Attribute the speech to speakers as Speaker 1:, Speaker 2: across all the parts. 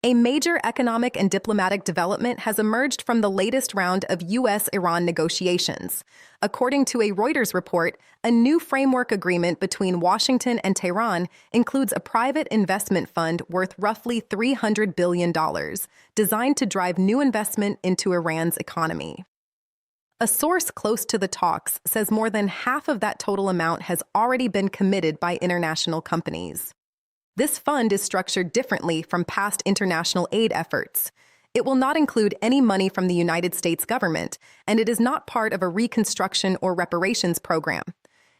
Speaker 1: A major economic and diplomatic development has emerged from the latest round of U.S. Iran negotiations. According to a Reuters report, a new framework agreement between Washington and Tehran includes a private investment fund worth roughly $300 billion, designed to drive new investment into Iran's economy. A source close to the talks says more than half of that total amount has already been committed by international companies. This fund is structured differently from past international aid efforts. It will not include any money from the United States government, and it is not part of a reconstruction or reparations program.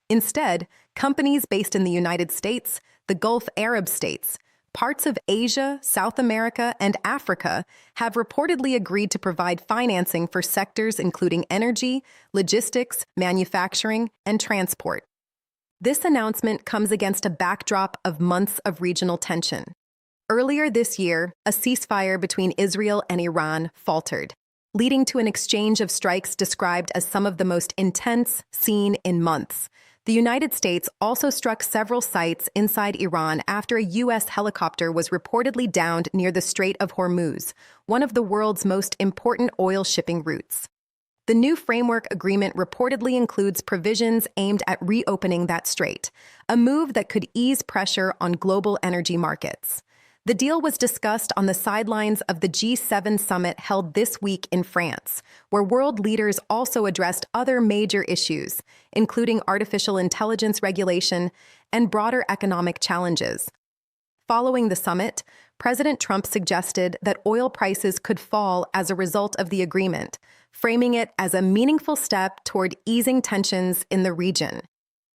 Speaker 1: Instead, companies based in the United States, the Gulf Arab states, parts of Asia, South America, and Africa have reportedly agreed to provide financing for sectors including energy, logistics, manufacturing, and transport. This announcement comes against a backdrop of months of regional tension. Earlier this year, a ceasefire between Israel and Iran faltered, leading to an exchange of strikes described as some of the most intense seen in months. The United States also struck several sites inside Iran after a U.S. helicopter was reportedly downed near the Strait of Hormuz, one of the world's most important oil shipping routes. The new framework agreement reportedly includes provisions aimed at reopening that strait, a move that could ease pressure on global energy markets. The deal was discussed on the sidelines of the G7 summit held this week in France, where world leaders also addressed other major issues, including artificial intelligence regulation and broader economic challenges. Following the summit, President Trump suggested that oil prices could fall as a result of the agreement, framing it as a meaningful step toward easing tensions in the region.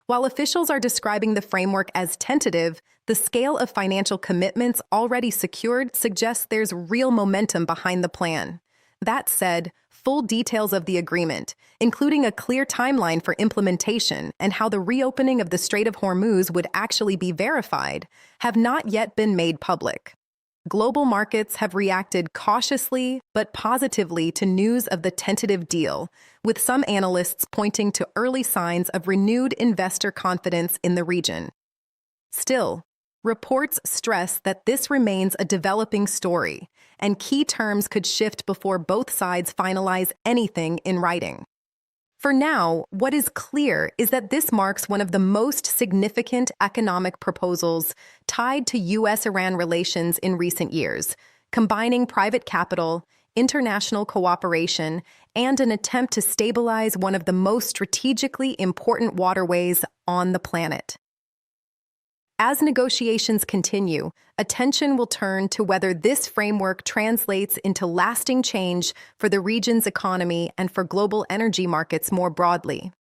Speaker 1: While officials are describing the framework as tentative, the scale of financial commitments already secured suggests there's real momentum behind the plan. That said, full details of the agreement, including a clear timeline for implementation and how the reopening of the Strait of Hormuz would actually be verified, have not yet been made public. Global markets have reacted cautiously but positively to news of the tentative deal, with some analysts pointing to early signs of renewed investor confidence in the region. Still, reports stress that this remains a developing story, and key terms could shift before both sides finalize anything in writing. For now, what is clear is that this marks one of the most significant economic proposals tied to U.S. Iran relations in recent years, combining private capital, international cooperation, and an attempt to stabilize one of the most strategically important waterways on the planet. As negotiations continue, attention will turn to whether this framework translates into lasting change for the region's economy and for global energy markets more broadly.